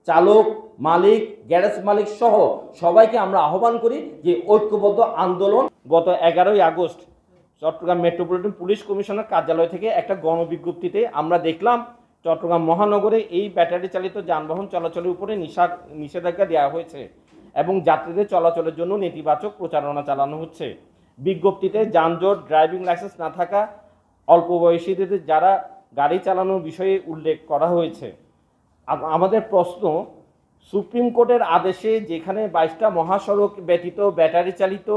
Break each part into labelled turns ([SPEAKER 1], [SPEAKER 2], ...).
[SPEAKER 1] চালক, মালিক, গ্যারেজ মালিক সহ সবাইকে আমরা আহ্বান করি যে ঐক্যবদ্ধ আন্দোলন। গত 11ই August Chattogram metropolitan police commissioner কার্যালয় থেকে একটা গণবিজ্ঞপ্তিতে আমরা দেখলাম চট্টগ্রাম মহানগরে এই ব্যাটারি চালিত যানবাহন চলাচলের উপরে নিষেধাজ্ঞা দেওয়া হয়েছে এবং যাত্রীদের চলাচলের জন্য নেতিবাচক প্রচারণা চালানো হচ্ছে। বিজ্ঞপ্তিতে যানজট, ড্রাইভিং লাইসেন্স না থাকা, অল্প বয়সীদের যারা গাড়ি চালানোর বিষয়ে উল্লেখ করা হয়েছে। আমাদের প্রশ্ন, সুপ্রিম কোর্টের আদেশে যেখানে 22টা মহাসড়ক ব্যতীত ব্যাটারি চালিত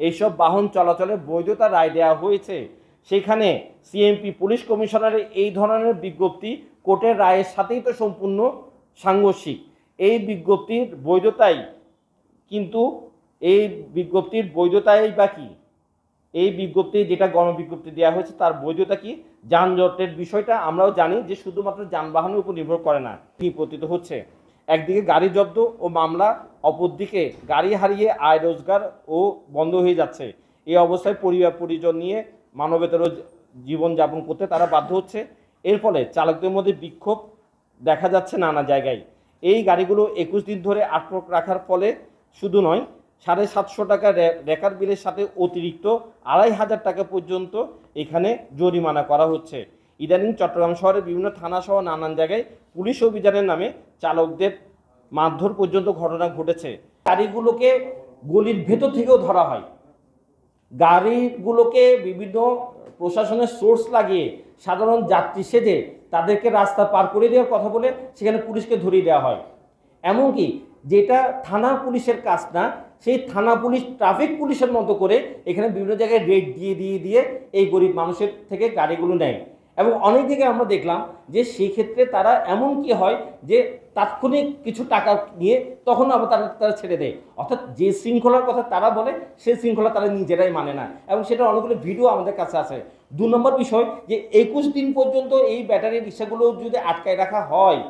[SPEAKER 1] এইসব বাহন চলাচলের বৈধতা রায় দেওয়া হয়েছে, সেখানে সিএমপি পুলিশ কমিশনারের এই ধরনের বিজ্ঞপ্তি কোর্টের রায়ের সাথেই তো সম্পূর্ণ সাংঘর্ষিক। এই বিজ্ঞপ্তির বৈধতাই বা কি? এই বিজ্ঞপ্তি যেটা গণবিজ্ঞপ্তি দেওয়া হয়েছে তার বৈধতা কি? যানজটের বিষয়টা আমরাও জানি যে শুধুমাত্র যানবাহনের উপর নির্ভর করে না, নিপতিত হচ্ছে। একদিকে গাড়ি জব্দ ও মামলা, অপরদিকে গাড়ি হারিয়ে আয় রোজগার ও বন্ধ হয়ে যাচ্ছে। এই অবস্থায় পরিবার পরিজন নিয়ে মানবেতর জীবনযাপন করতে তারা বাধ্য হচ্ছে। এর ফলে চালকদের মধ্যে বিক্ষোভ দেখা যাচ্ছে নানা জায়গায়। এই গাড়িগুলো 21 দিন ধরে আটক রাখার ফলে শুধু নয়, 750 টাকা রেকার বিলের সাথে অতিরিক্ত 2500 টাকা পর্যন্ত এখানে জরিমানা করা হচ্ছে। ইদানিং চট্টগ্রাম শহরের বিভিন্ন থানা সহ নানান জায়গায় পুলিশ অভিযানের নামে চালকদের মারধর পর্যন্ত ঘটনা ঘটেছে। গাড়িগুলোকে গলির ভেতর থেকেও ধরা হয়। গাড়িগুলোকে বিভিন্ন প্রশাসনের সোর্স লাগিয়ে সাধারণ যাত্রী সেজে তাদেরকে রাস্তা পার করে দেওয়ার কথা বলে সেখানে পুলিশকে ধরিয়ে দেওয়া হয়। এমনকি যেটা থানা পুলিশের কাজ না, সেই থানা পুলিশ ট্রাফিক পুলিশের মতো করে এখানে বিভিন্ন জায়গায় রেড দিয়ে এই গরিব মানুষের থেকে গাড়িগুলো নেয়। এবং অনেক দিকে আমরা দেখলাম যে সেই ক্ষেত্রে তারা এমন কি হয় যে তাৎক্ষণিক কিছু টাকা নিয়ে তখন আবার তারা ছেড়ে দেয়। অর্থাৎ যে শৃঙ্খলার কথা তারা বলে সেই শৃঙ্খলা তারা নিজেরাই মানে না, এবং সেটা অনেকগুলো ভিডিও আমাদের কাছে আছে। 2 নম্বর বিষয়, যে 21 দিন পর্যন্ত এই ব্যাটারি রিক্সাগুলো যদি আটকায় রাখা হয়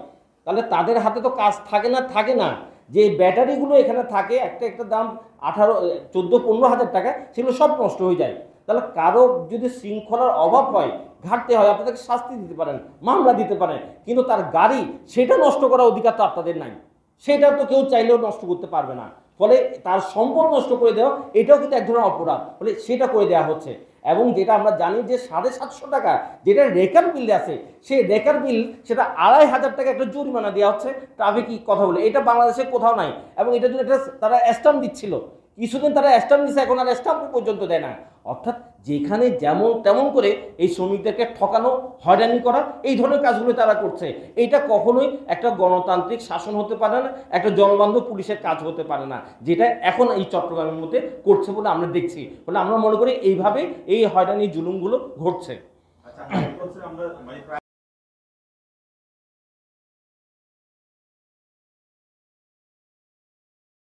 [SPEAKER 1] তাহলে তাদের হাতে তো কাজ থাকে না। যে ব্যাটারিগুলো এখানে থাকে একটা দাম 14-15 হাজার টাকা, সেগুলো সব নষ্ট হয়ে যায়। তাহলে কারো যদি শৃঙ্খলার অভাব হয়, ঘাটতি হয়, আপনাদেরকে শাস্তি দিতে পারেন, মামলা দিতে পারেন, কিন্তু তার গাড়ি সেটা নষ্ট করার অধিকার তো আপনাদের নাই। সেটা তো কেউ চাইলেও নষ্ট করতে পারবে না। ফলে তার সম্পদ নষ্ট করে দেওয়া এটাও কিন্তু এক ধরনের অপরাধ, ফলে সেটা করে দেওয়া হচ্ছে। এবং যেটা আমরা জানি যে 750 টাকা যেটা রেকার বিল আছে, সেই রেকার বিল সেটা 2500 টাকা একটা জরিমানা দেওয়া হচ্ছে ট্রাফিক কথা বলে। এটা বাংলাদেশে কোথাও নাই, এবং এটার জন্য তারা স্ট্যাম্প দিচ্ছিল। কিছুদিন তারা স্ট্যাম্প দিচ্ছে, এখন আর স্ট্যাম্প পর্যন্ত দেয় না। অর্থাৎ যেখানে যেমন তেমন করে এই শ্রমিকদেরকে ঠকানো, হয়রানি করা, এই ধরনের কাজগুলো তারা করছে। এটা কখনোই একটা গণতান্ত্রিক শাসন হতে পারে না, একটা জনবান্ধব পুলিশের কাজ হতে পারে না, যেটা এখন এই চট্টগ্রামের মধ্যে করছে বলে আমরা দেখছি। বলে আমরা মনে করি এইভাবে এই হয়রানি জুলুমগুলো ঘটছে।